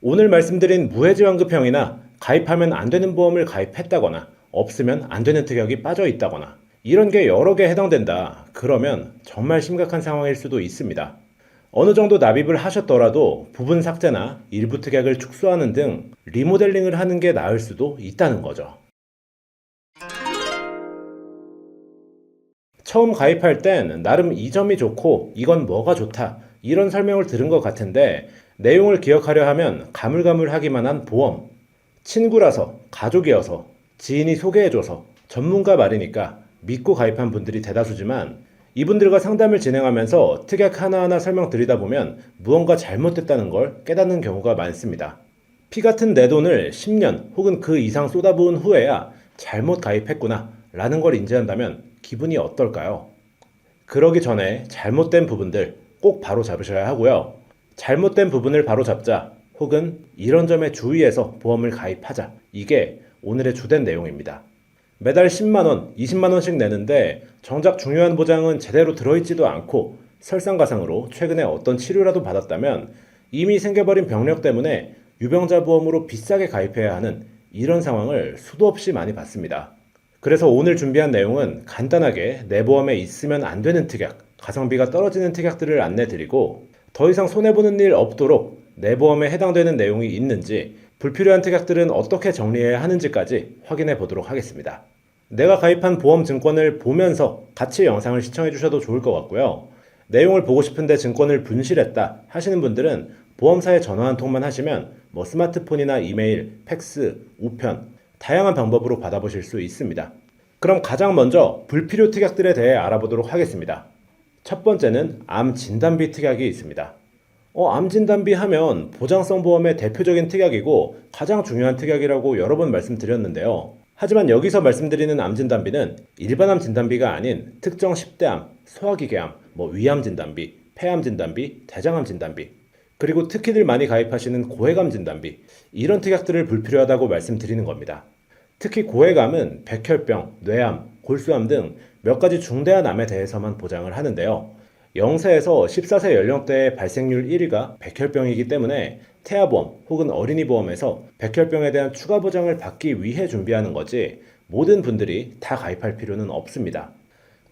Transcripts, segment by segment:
오늘 말씀드린 무해지환급형이나 가입하면 안 되는 보험을 가입했다거나 없으면 안 되는 특약이 빠져 있다거나 이런 게 여러 개 해당된다. 그러면 정말 심각한 상황일 수도 있습니다. 어느 정도 납입을 하셨더라도 부분 삭제나 일부 특약을 축소하는 등 리모델링을 하는 게 나을 수도 있다는 거죠. 처음 가입할 땐 나름 이 점이 좋고 이건 뭐가 좋다 이런 설명을 들은 것 같은데 내용을 기억하려 하면 가물가물하기만 한 보험, 친구라서, 가족이어서, 지인이 소개해줘서, 전문가 말이니까 믿고 가입한 분들이 대다수지만 이분들과 상담을 진행하면서 특약 하나하나 설명드리다 보면 무언가 잘못됐다는 걸 깨닫는 경우가 많습니다. 피 같은 내 돈을 10년 혹은 그 이상 쏟아부은 후에야 잘못 가입했구나 라는 걸 인지한다면 기분이 어떨까요? 그러기 전에 잘못된 부분들 꼭 바로 잡으셔야 하고요. 잘못된 부분을 바로 잡자 혹은 이런 점에 주의해서 보험을 가입하자. 이게 오늘의 주된 내용입니다. 매달 10만원, 20만원씩 내는데 정작 중요한 보장은 제대로 들어있지도 않고 설상가상으로 최근에 어떤 치료라도 받았다면 이미 생겨버린 병력 때문에 유병자 보험으로 비싸게 가입해야 하는 이런 상황을 수도 없이 많이 봤습니다. 그래서 오늘 준비한 내용은 간단하게 내 보험에 있으면 안 되는 특약, 가성비가 떨어지는 특약들을 안내드리고 더 이상 손해보는 일 없도록 내 보험에 해당되는 내용이 있는지 불필요한 특약들은 어떻게 정리해야 하는지까지 확인해 보도록 하겠습니다. 내가 가입한 보험 증권을 보면서 같이 영상을 시청해 주셔도 좋을 것 같고요. 내용을 보고 싶은데 증권을 분실했다 하시는 분들은 보험사에 전화 한 통만 하시면 스마트폰이나 이메일, 팩스, 우편 다양한 방법으로 받아보실 수 있습니다. 그럼 가장 먼저 불필요 특약들에 대해 알아보도록 하겠습니다. 첫 번째는 암 진단비 특약이 있습니다. 암 진단비 하면 보장성 보험의 대표적인 특약이고 가장 중요한 특약이라고 여러 번 말씀드렸는데요. 하지만 여기서 말씀드리는 암 진단비는 일반 암 진단비가 아닌 특정 10대 암, 소화기계암, 위암 진단비, 폐암 진단비, 대장암 진단비, 그리고 특히들 많이 가입하시는 고해감 진단비, 이런 특약들을 불필요하다고 말씀드리는 겁니다. 특히 고해감은 백혈병, 뇌암, 골수암 등 몇 가지 중대한 암에 대해서만 보장을 하는데요. 0세에서 14세 연령대의 발생률 1위가 백혈병이기 때문에 태아보험 혹은 어린이보험에서 백혈병에 대한 추가 보장을 받기 위해 준비하는 거지 모든 분들이 다 가입할 필요는 없습니다.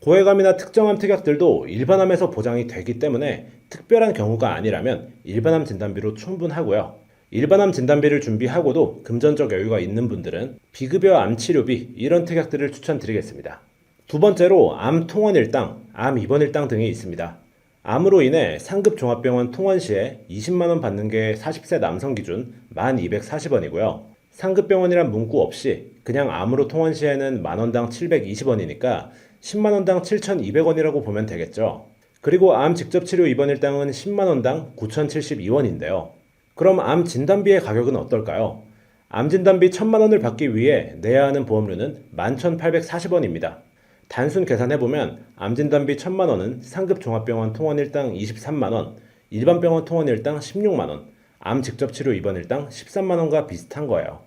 고해감이나 특정암 특약들도 일반암에서 보장이 되기 때문에 특별한 경우가 아니라면 일반암 진단비로 충분하고요. 일반암 진단비를 준비하고도 금전적 여유가 있는 분들은 비급여 암치료비 이런 특약들을 추천드리겠습니다. 두 번째로 암 통원 일당, 암 입원 일당 등이 있습니다. 암으로 인해 상급 종합병원 통원 시에 20만원 받는 게 40세 남성 기준 1240원이고요. 상급병원이란 문구 없이 그냥 암으로 통원 시에는 만원당 720원이니까 10만원당 7,200원이라고 보면 되겠죠. 그리고 암 직접치료 입원 일당은 10만원당 9,072원인데요. 그럼 암 진단비의 가격은 어떨까요? 암 진단비 1,000만원을 받기 위해 내야 하는 보험료는 11,840원입니다. 단순 계산해보면 암진단비 1,000만원은 상급 종합병원 통원 일당 23만원, 일반 병원 통원 일당 16만원, 암 직접치료 입원 일당 13만원과 비슷한 거예요.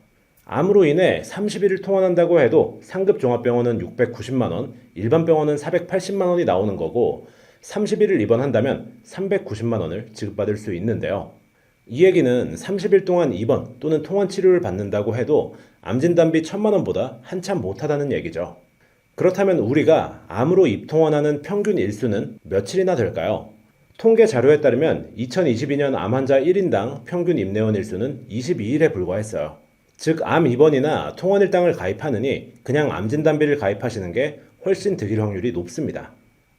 암으로 인해 30일을 통원한다고 해도 상급 종합병원은 690만원, 일반 병원은 480만원이 나오는 거고 30일을 입원한다면 390만원을 지급받을 수 있는데요. 이 얘기는 30일 동안 입원 또는 통원 치료를 받는다고 해도 암진단비 1,000만원보다 한참 못하다는 얘기죠. 그렇다면 우리가 암으로 입통원하는 평균 일수는 며칠이나 될까요? 통계 자료에 따르면 2022년 암 환자 1인당 평균 입내원 일수는 22일에 불과했어요. 즉, 암 입원이나 통원 일당을 가입하느니 그냥 암 진단비를 가입하시는 게 훨씬 득일 확률이 높습니다.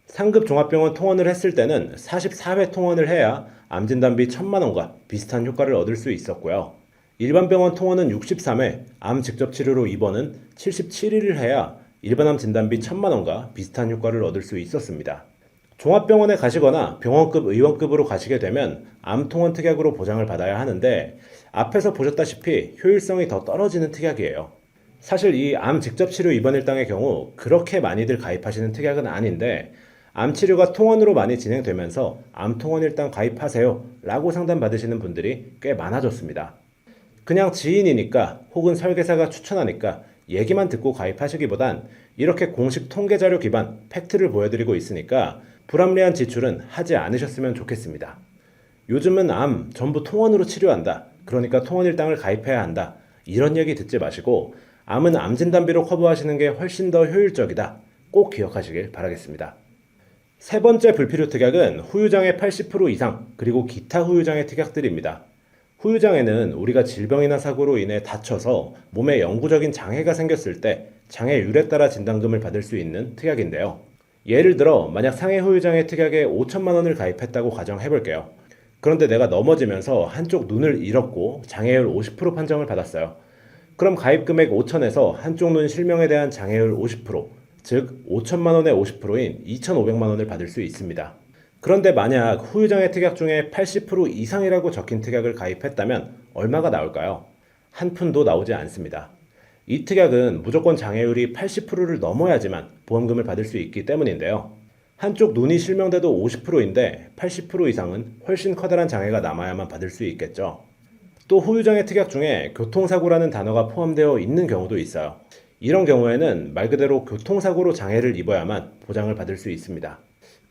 상급 종합병원 통원을 했을 때는 44회 통원을 해야 암 진단비 1,000만원과 비슷한 효과를 얻을 수 있었고요. 일반 병원 통원은 63회, 암 직접 치료로 입원은 77일을 해야 일반암 진단비 1,000만원과 비슷한 효과를 얻을 수 있었습니다. 종합병원에 가시거나 병원급 의원급으로 가시게 되면 암통원 특약으로 보장을 받아야 하는데 앞에서 보셨다시피 효율성이 더 떨어지는 특약이에요. 사실 이 암 직접치료 입원 일당의 경우 그렇게 많이들 가입하시는 특약은 아닌데 암치료가 통원으로 많이 진행되면서 암통원 일당 가입하세요 라고 상담받으시는 분들이 꽤 많아졌습니다. 그냥 지인이니까 혹은 설계사가 추천하니까 얘기만 듣고 가입하시기보단 이렇게 공식 통계자료 기반 팩트를 보여드리고 있으니까 불합리한 지출은 하지 않으셨으면 좋겠습니다. 요즘은 암 전부 통원으로 치료한다. 그러니까 통원일당을 가입해야 한다. 이런 얘기 듣지 마시고 암은 암 진단비로 커버하시는 게 훨씬 더 효율적이다. 꼭 기억하시길 바라겠습니다. 세 번째 불필요 특약은 후유장애 80% 이상 그리고 기타 후유장애 특약들입니다. 후유장애는 우리가 질병이나 사고로 인해 다쳐서 몸에 영구적인 장애가 생겼을 때 장애율에 따라 진단금을 받을 수 있는 특약인데요. 예를 들어 만약 상해 후유장애 특약에 5천만 원을 가입했다고 가정해볼게요. 그런데 내가 넘어지면서 한쪽 눈을 잃었고 장애율 50% 판정을 받았어요. 그럼 가입 금액 5천에서 한쪽 눈 실명에 대한 장애율 50%, 즉 5천만 원의 50%인 2,500만 원을 받을 수 있습니다. 그런데 만약 후유장애 특약 중에 80% 이상이라고 적힌 특약을 가입했다면 얼마가 나올까요? 한 푼도 나오지 않습니다. 이 특약은 무조건 장애율이 80%를 넘어야지만 보험금을 받을 수 있기 때문인데요. 한쪽 눈이 실명돼도 50%인데 80% 이상은 훨씬 커다란 장애가 남아야만 받을 수 있겠죠. 또 후유장애 특약 중에 교통사고라는 단어가 포함되어 있는 경우도 있어요. 이런 경우에는 말 그대로 교통사고로 장애를 입어야만 보장을 받을 수 있습니다.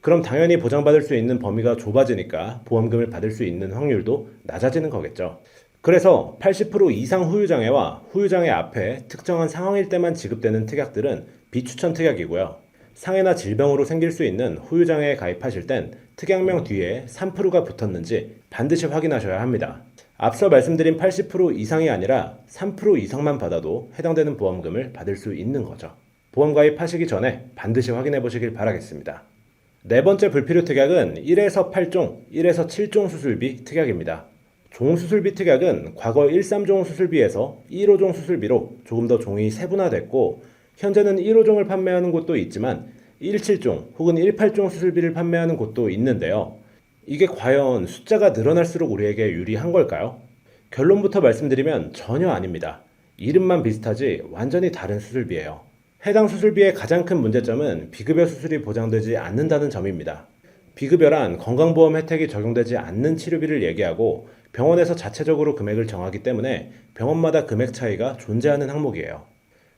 그럼 당연히 보장받을 수 있는 범위가 좁아지니까 보험금을 받을 수 있는 확률도 낮아지는 거겠죠. 그래서 80% 이상 후유장애와 후유장애 앞에 특정한 상황일 때만 지급되는 특약들은 비추천 특약이고요. 상해나 질병으로 생길 수 있는 후유장애에 가입하실 땐 특약명 뒤에 3%가 붙었는지 반드시 확인하셔야 합니다. 앞서 말씀드린 80% 이상이 아니라 3% 이상만 받아도 해당되는 보험금을 받을 수 있는 거죠. 보험 가입하시기 전에 반드시 확인해 보시길 바라겠습니다. 네 번째 불필요 특약은 1에서 8종, 1에서 7종 수술비 특약입니다. 종수술비 특약은 과거 1,3종 수술비에서 1,5종 수술비로 조금 더 종이 세분화됐고 현재는 1,5종을 판매하는 곳도 있지만 1,7종 혹은 1,8종 수술비를 판매하는 곳도 있는데요. 이게 과연 숫자가 늘어날수록 우리에게 유리한 걸까요? 결론부터 말씀드리면 전혀 아닙니다. 이름만 비슷하지 완전히 다른 수술비예요. 해당 수술비의 가장 큰 문제점은 비급여 수술이 보장되지 않는다는 점입니다. 비급여란 건강보험 혜택이 적용되지 않는 치료비를 얘기하고 병원에서 자체적으로 금액을 정하기 때문에 병원마다 금액 차이가 존재하는 항목이에요.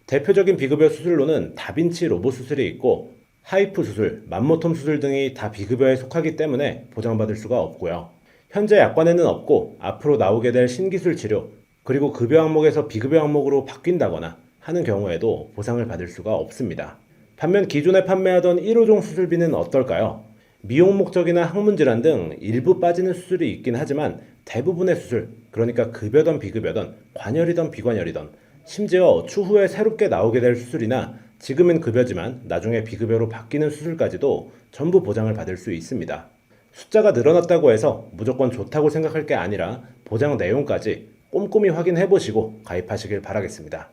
대표적인 비급여 수술로는 다빈치 로봇 수술이 있고 하이프 수술, 맘모톰 수술 등이 다 비급여에 속하기 때문에 보장받을 수가 없고요. 현재 약관에는 없고 앞으로 나오게 될 신기술 치료, 그리고 급여 항목에서 비급여 항목으로 바뀐다거나 하는 경우에도 보상을 받을 수가 없습니다. 반면 기존에 판매하던 1호종 수술비는 어떨까요? 미용 목적이나 항문질환 등 일부 빠지는 수술이 있긴 하지만 대부분의 수술, 그러니까 급여든 비급여든 관열이든 비관열이든 심지어 추후에 새롭게 나오게 될 수술이나 지금은 급여지만 나중에 비급여로 바뀌는 수술까지도 전부 보장을 받을 수 있습니다. 숫자가 늘어났다고 해서 무조건 좋다고 생각할 게 아니라 보장 내용까지 꼼꼼히 확인해 보시고 가입하시길 바라겠습니다.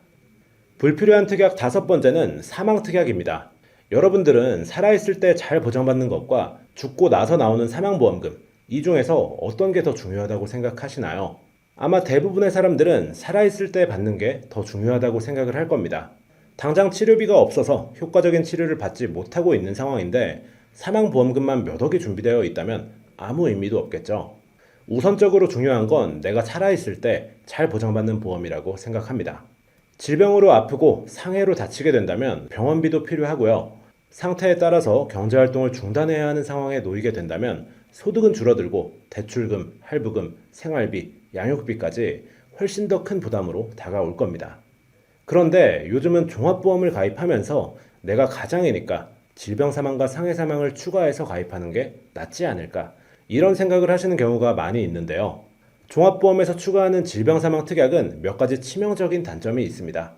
불필요한 특약 다섯 번째는 사망 특약입니다. 여러분들은 살아있을 때 잘 보장받는 것과 죽고 나서 나오는 사망보험금, 이 중에서 어떤 게 더 중요하다고 생각하시나요? 아마 대부분의 사람들은 살아있을 때 받는 게 더 중요하다고 생각을 할 겁니다. 당장 치료비가 없어서 효과적인 치료를 받지 못하고 있는 상황인데 사망보험금만 몇 억이 준비되어 있다면 아무 의미도 없겠죠. 우선적으로 중요한 건 내가 살아있을 때 잘 보장받는 보험이라고 생각합니다. 질병으로 아프고 상해로 다치게 된다면 병원비도 필요하고요. 상태에 따라서 경제활동을 중단해야 하는 상황에 놓이게 된다면 소득은 줄어들고 대출금, 할부금, 생활비, 양육비까지 훨씬 더 큰 부담으로 다가올 겁니다. 그런데 요즘은 종합보험을 가입하면서 내가 가장이니까 질병 사망과 상해 사망을 추가해서 가입하는 게 낫지 않을까, 이런 생각을 하시는 경우가 많이 있는데요. 종합보험에서 추가하는 질병 사망 특약은 몇 가지 치명적인 단점이 있습니다.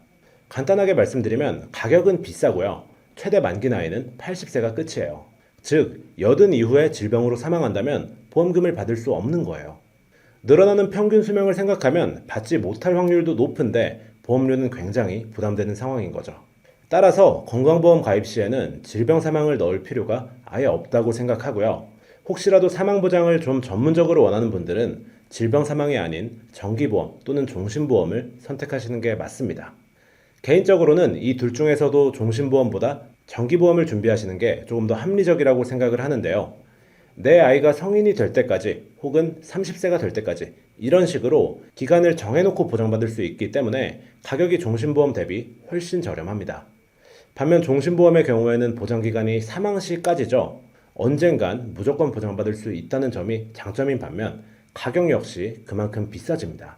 간단하게 말씀드리면 가격은 비싸고요. 최대 만기 나이는 80세가 끝이에요. 즉, 80 이후에 질병으로 사망한다면 보험금을 받을 수 없는 거예요. 늘어나는 평균 수명을 생각하면 받지 못할 확률도 높은데 보험료는 굉장히 부담되는 상황인 거죠. 따라서 건강보험 가입 시에는 질병 사망을 넣을 필요가 아예 없다고 생각하고요. 혹시라도 사망보장을 좀 전문적으로 원하는 분들은 질병 사망이 아닌 정기보험 또는 종신보험을 선택하시는 게 맞습니다. 개인적으로는 이 둘 중에서도 종신보험보다 정기보험을 준비하시는 게 조금 더 합리적이라고 생각을 하는데요. 내 아이가 성인이 될 때까지 혹은 30세가 될 때까지 이런 식으로 기간을 정해놓고 보장받을 수 있기 때문에 가격이 종신보험 대비 훨씬 저렴합니다. 반면 종신보험의 경우에는 보장기간이 사망 시까지죠. 언젠간 무조건 보장받을 수 있다는 점이 장점인 반면 가격 역시 그만큼 비싸집니다.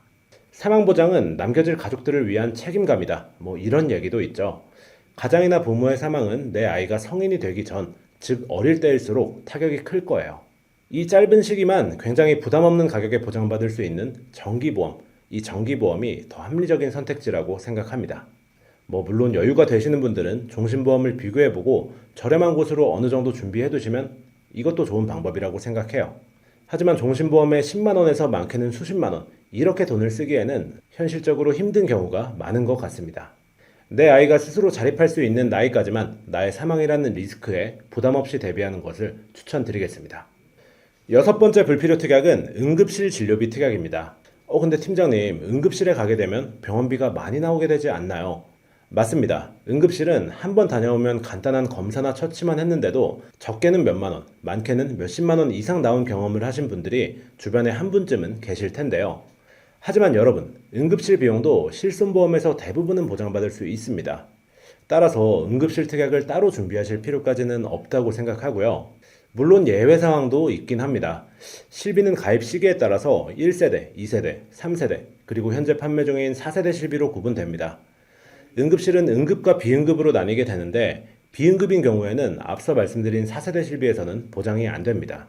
사망보장은 남겨질 가족들을 위한 책임감이다. 뭐 이런 얘기도 있죠. 가장이나 부모의 사망은 내 아이가 성인이 되기 전, 즉 어릴 때일수록 타격이 클 거예요. 이 짧은 시기만 굉장히 부담 없는 가격에 보장받을 수 있는 정기보험, 이 정기보험이 더 합리적인 선택지라고 생각합니다. 물론 여유가 되시는 분들은 종신보험을 비교해보고 저렴한 곳으로 어느 정도 준비해두시면 이것도 좋은 방법이라고 생각해요. 하지만 종신보험에 10만 원에서 많게는 수십만 원, 이렇게 돈을 쓰기에는 현실적으로 힘든 경우가 많은 것 같습니다. 내 아이가 스스로 자립할 수 있는 나이까지만 나의 사망이라는 리스크에 부담 없이 대비하는 것을 추천드리겠습니다. 여섯 번째 불필요 특약은 응급실 진료비 특약입니다. 근데 팀장님, 응급실에 가게 되면 병원비가 많이 나오게 되지 않나요? 맞습니다. 응급실은 한 번 다녀오면 간단한 검사나 처치만 했는데도 적게는 몇만 원, 많게는 몇십만 원 이상 나온 경험을 하신 분들이 주변에 한 분쯤은 계실 텐데요. 하지만 여러분, 응급실 비용도 실손보험에서 대부분은 보장받을 수 있습니다. 따라서 응급실 특약을 따로 준비하실 필요까지는 없다고 생각하고요. 물론 예외 상황도 있긴 합니다. 실비는 가입 시기에 따라서 1세대, 2세대, 3세대, 그리고 현재 판매 중인 4세대 실비로 구분됩니다. 응급실은 응급과 비응급으로 나뉘게 되는데 비응급인 경우에는 앞서 말씀드린 4세대 실비에서는 보장이 안 됩니다.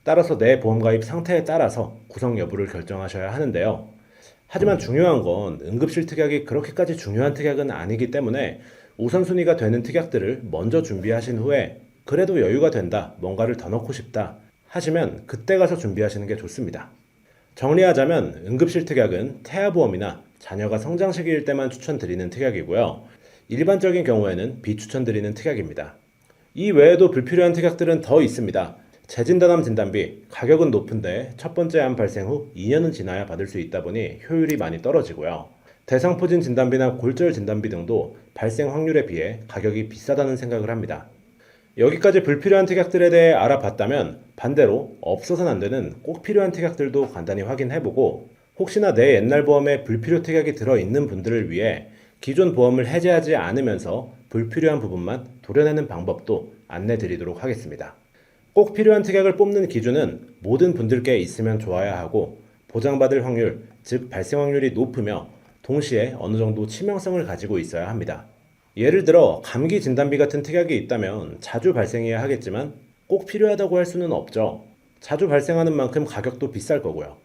따라서 내 보험 가입 상태에 따라서 구성 여부를 결정하셔야 하는데요. 하지만 중요한 건 응급실 특약이 그렇게까지 중요한 특약은 아니기 때문에 우선순위가 되는 특약들을 먼저 준비하신 후에 그래도 여유가 된다, 뭔가를 더 넣고 싶다 하시면 그때 가서 준비하시는 게 좋습니다. 정리하자면 응급실 특약은 태아보험이나 자녀가 성장 시기일 때만 추천드리는 특약이고요. 일반적인 경우에는 비추천드리는 특약입니다. 이 외에도 불필요한 특약들은 더 있습니다. 재진단암 진단비, 가격은 높은데 첫 번째 암 발생 후 2년은 지나야 받을 수 있다 보니 효율이 많이 떨어지고요. 대상포진 진단비나 골절 진단비 등도 발생 확률에 비해 가격이 비싸다는 생각을 합니다. 여기까지 불필요한 특약들에 대해 알아봤다면 반대로 없어서는 안 되는 꼭 필요한 특약들도 간단히 확인해보고 혹시나 내 옛날 보험에 불필요 특약이 들어있는 분들을 위해 기존 보험을 해지하지 않으면서 불필요한 부분만 도려내는 방법도 안내드리도록 하겠습니다. 꼭 필요한 특약을 뽑는 기준은 모든 분들께 있으면 좋아야 하고 보장받을 확률, 즉 발생 확률이 높으며 동시에 어느 정도 치명성을 가지고 있어야 합니다. 예를 들어 감기 진단비 같은 특약이 있다면 자주 발생해야 하겠지만 꼭 필요하다고 할 수는 없죠. 자주 발생하는 만큼 가격도 비쌀 거고요.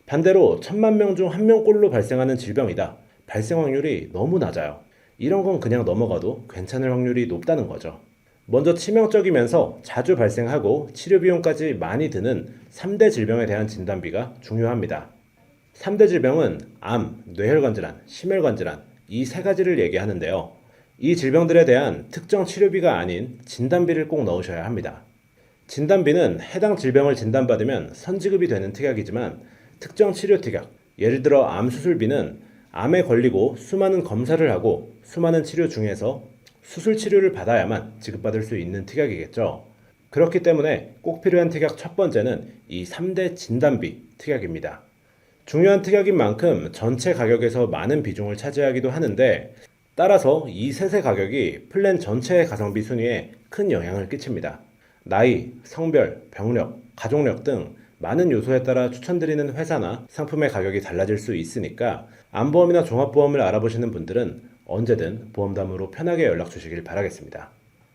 반대로 1000만 명 중 1명꼴로 발생하는 질병이다. 발생 확률이 너무 낮아요. 이런 건 그냥 넘어가도 괜찮을 확률이 높다는 거죠. 먼저 치명적이면서 자주 발생하고 치료 비용까지 많이 드는 3대 질병에 대한 진단비가 중요합니다. 3대 질병은 암, 뇌혈관 질환, 심혈관 질환 이 세 가지를 얘기하는데요. 이 질병들에 대한 특정 치료비가 아닌 진단비를 꼭 넣으셔야 합니다. 진단비는 해당 질병을 진단받으면 선지급이 되는 특약이지만 특정 치료 특약, 예를 들어 암 수술비는 암에 걸리고 수많은 검사를 하고 수많은 치료 중에서 수술 치료를 받아야만 지급받을 수 있는 특약이겠죠. 그렇기 때문에 꼭 필요한 특약 첫 번째는 이 3대 진단비 특약입니다. 중요한 특약인 만큼 전체 가격에서 많은 비중을 차지하기도 하는데 따라서 이 셋의 가격이 플랜 전체의 가성비 순위에 큰 영향을 끼칩니다. 나이, 성별, 병력, 가족력 등 많은 요소에 따라 추천드리는 회사나 상품의 가격이 달라질 수 있으니까 암보험이나 종합보험을 알아보시는 분들은 언제든 보험담으로 편하게 연락 주시길 바라겠습니다.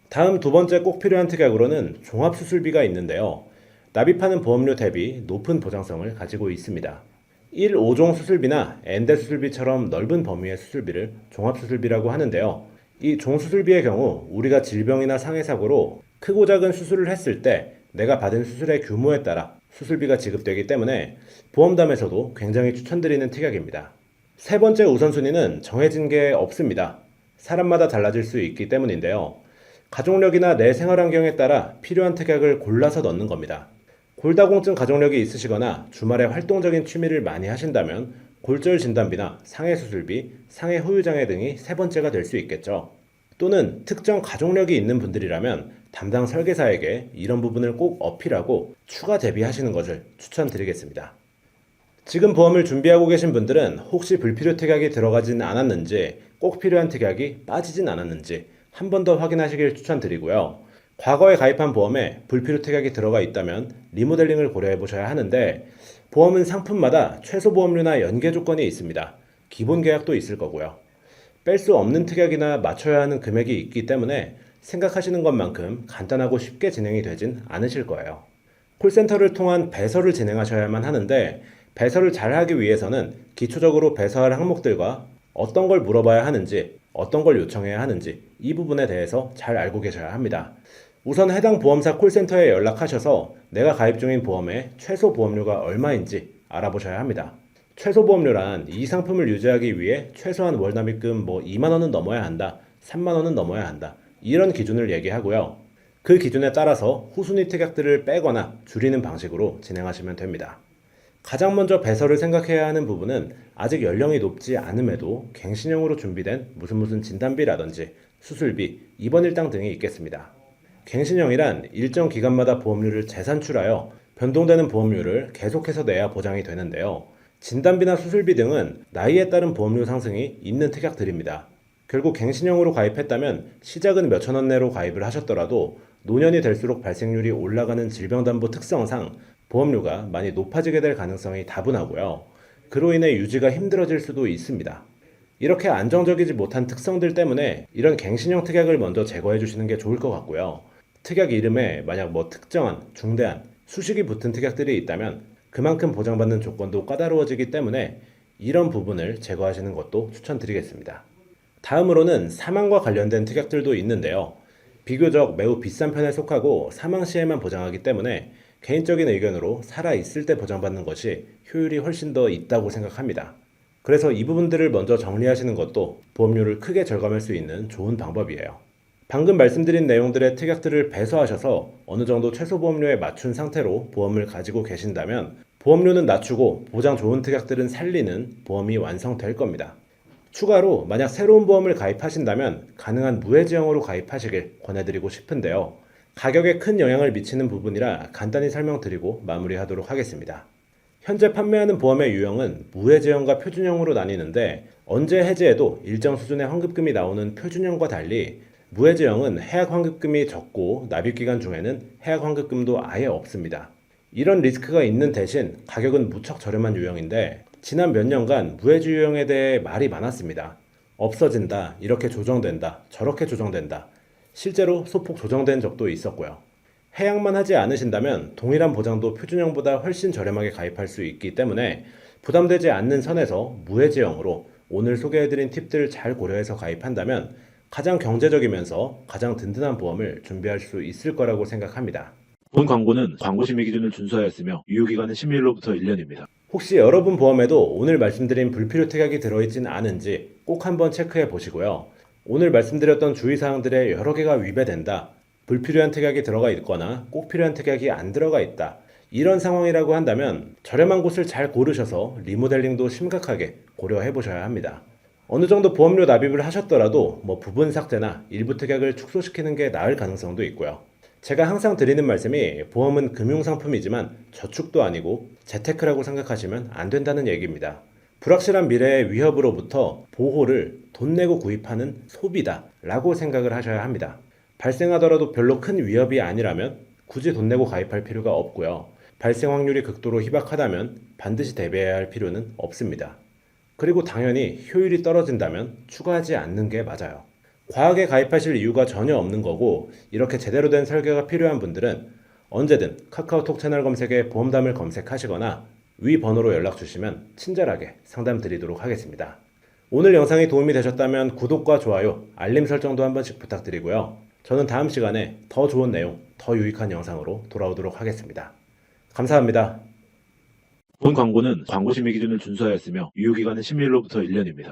다음 두 번째 꼭 필요한 특약으로는 종합수술비가 있는데요. 납입하는 보험료 대비 높은 보장성을 가지고 있습니다. 1, 5종 수술비나 엔대 수술비처럼 넓은 범위의 수술비를 종합수술비라고 하는데요. 이 종수술비의 경우 우리가 질병이나 상해사고로 크고 작은 수술을 했을 때 내가 받은 수술의 규모에 따라 수술비가 지급되기 때문에 보험담에서도 굉장히 추천드리는 특약입니다. 세 번째 우선순위는 정해진 게 없습니다. 사람마다 달라질 수 있기 때문인데요. 가족력이나 내 생활환경에 따라 필요한 특약을 골라서 넣는 겁니다. 골다공증 가족력이 있으시거나 주말에 활동적인 취미를 많이 하신다면 골절 진단비나 상해 수술비, 상해 후유장애 등이 세 번째가 될 수 있겠죠. 또는 특정 가족력이 있는 분들이라면 담당 설계사에게 이런 부분을 꼭 어필하고 추가 대비하시는 것을 추천드리겠습니다. 지금 보험을 준비하고 계신 분들은 혹시 불필요 특약이 들어가진 않았는지, 꼭 필요한 특약이 빠지진 않았는지 한 번 더 확인하시길 추천드리고요. 과거에 가입한 보험에 불필요 특약이 들어가 있다면 리모델링을 고려해 보셔야 하는데 보험은 상품마다 최소 보험료나 연계 조건이 있습니다. 기본 계약도 있을 거고요. 뺄 수 없는 특약이나 맞춰야 하는 금액이 있기 때문에 생각하시는 것만큼 간단하고 쉽게 진행이 되진 않으실 거예요. 콜센터를 통한 배설을 진행하셔야만 하는데 배설을 잘하기 위해서는 기초적으로 배설할 항목들과 어떤 걸 물어봐야 하는지, 어떤 걸 요청해야 하는지 이 부분에 대해서 잘 알고 계셔야 합니다. 우선 해당 보험사 콜센터에 연락하셔서 내가 가입 중인 보험의 최소 보험료가 얼마인지 알아보셔야 합니다. 최소 보험료란 이 상품을 유지하기 위해 최소한 월 납입금 2만 원은 넘어야 한다, 3만 원은 넘어야 한다 이런 기준을 얘기하고요. 그 기준에 따라서 후순위 특약들을 빼거나 줄이는 방식으로 진행하시면 됩니다. 가장 먼저 배설을 생각해야 하는 부분은 아직 연령이 높지 않음에도 갱신형으로 준비된 무슨 진단비라든지 수술비, 입원 일당 등이 있겠습니다. 갱신형이란 일정 기간마다 보험료를 재산출하여 변동되는 보험료를 계속해서 내야 보장이 되는데요. 진단비나 수술비 등은 나이에 따른 보험료 상승이 있는 특약들입니다. 결국 갱신형으로 가입했다면 시작은 몇천 원 내로 가입을 하셨더라도 노년이 될수록 발생률이 올라가는 질병담보 특성상 보험료가 많이 높아지게 될 가능성이 다분하고요. 그로 인해 유지가 힘들어질 수도 있습니다. 이렇게 안정적이지 못한 특성들 때문에 이런 갱신형 특약을 먼저 제거해 주시는 게 좋을 것 같고요. 특약 이름에 만약 특정한, 중대한, 수식이 붙은 특약들이 있다면 그만큼 보장받는 조건도 까다로워지기 때문에 이런 부분을 제거하시는 것도 추천드리겠습니다. 다음으로는 사망과 관련된 특약들도 있는데요. 비교적 매우 비싼 편에 속하고 사망 시에만 보장하기 때문에 개인적인 의견으로 살아있을 때 보장받는 것이 효율이 훨씬 더 있다고 생각합니다. 그래서 이 부분들을 먼저 정리하시는 것도 보험료를 크게 절감할 수 있는 좋은 방법이에요. 방금 말씀드린 내용들의 특약들을 배수하셔서 어느 정도 최소 보험료에 맞춘 상태로 보험을 가지고 계신다면 보험료는 낮추고 보장 좋은 특약들은 살리는 보험이 완성될 겁니다. 추가로 만약 새로운 보험을 가입하신다면 가능한 무해지형으로 가입하시길 권해드리고 싶은데요. 가격에 큰 영향을 미치는 부분이라 간단히 설명드리고 마무리하도록 하겠습니다. 현재 판매하는 보험의 유형은 무해지형과 표준형으로 나뉘는데 언제 해지해도 일정 수준의 환급금이 나오는 표준형과 달리 무해지형은 해약 환급금이 적고 납입기간 중에는 해약 환급금도 아예 없습니다. 이런 리스크가 있는 대신 가격은 무척 저렴한 유형인데 지난 몇 년간 무해지 유형에 대해 말이 많았습니다. 없어진다, 이렇게 조정된다, 저렇게 조정된다. 실제로 소폭 조정된 적도 있었고요. 해약만 하지 않으신다면 동일한 보장도 표준형보다 훨씬 저렴하게 가입할 수 있기 때문에 부담되지 않는 선에서 무해지형으로 오늘 소개해드린 팁들 잘 고려해서 가입한다면 가장 경제적이면서 가장 든든한 보험을 준비할 수 있을 거라고 생각합니다. 본 광고는 광고심의 기준을 준수하였으며 유효기간은 10일로부터 1년입니다. 혹시 여러분 보험에도 오늘 말씀드린 불필요 특약이 들어있진 않은지 꼭 한번 체크해 보시고요. 오늘 말씀드렸던 주의사항들의 여러 개가 위배된다, 불필요한 특약이 들어가 있거나 꼭 필요한 특약이 안 들어가 있다, 이런 상황이라고 한다면 저렴한 곳을 잘 고르셔서 리모델링도 심각하게 고려해 보셔야 합니다. 어느 정도 보험료 납입을 하셨더라도 부분 삭제나 일부 특약을 축소시키는 게 나을 가능성도 있고요. 제가 항상 드리는 말씀이 보험은 금융상품이지만 저축도 아니고 재테크라고 생각하시면 안 된다는 얘기입니다. 불확실한 미래의 위협으로부터 보호를 돈 내고 구입하는 소비다 라고 생각을 하셔야 합니다. 발생하더라도 별로 큰 위협이 아니라면 굳이 돈 내고 가입할 필요가 없고요. 발생 확률이 극도로 희박하다면 반드시 대비해야 할 필요는 없습니다. 그리고 당연히 효율이 떨어진다면 추가하지 않는 게 맞아요. 과하게 가입하실 이유가 전혀 없는 거고 이렇게 제대로 된 설계가 필요한 분들은 언제든 카카오톡 채널 검색에 보험담을 검색하시거나 위 번호로 연락 주시면 친절하게 상담 드리도록 하겠습니다. 오늘 영상이 도움이 되셨다면 구독과 좋아요, 알림 설정도 한 번씩 부탁드리고요. 저는 다음 시간에 더 좋은 내용, 더 유익한 영상으로 돌아오도록 하겠습니다. 감사합니다. 본 광고는 광고심의 기준을 준수하였으며 유효기간은 10일로부터 1년입니다.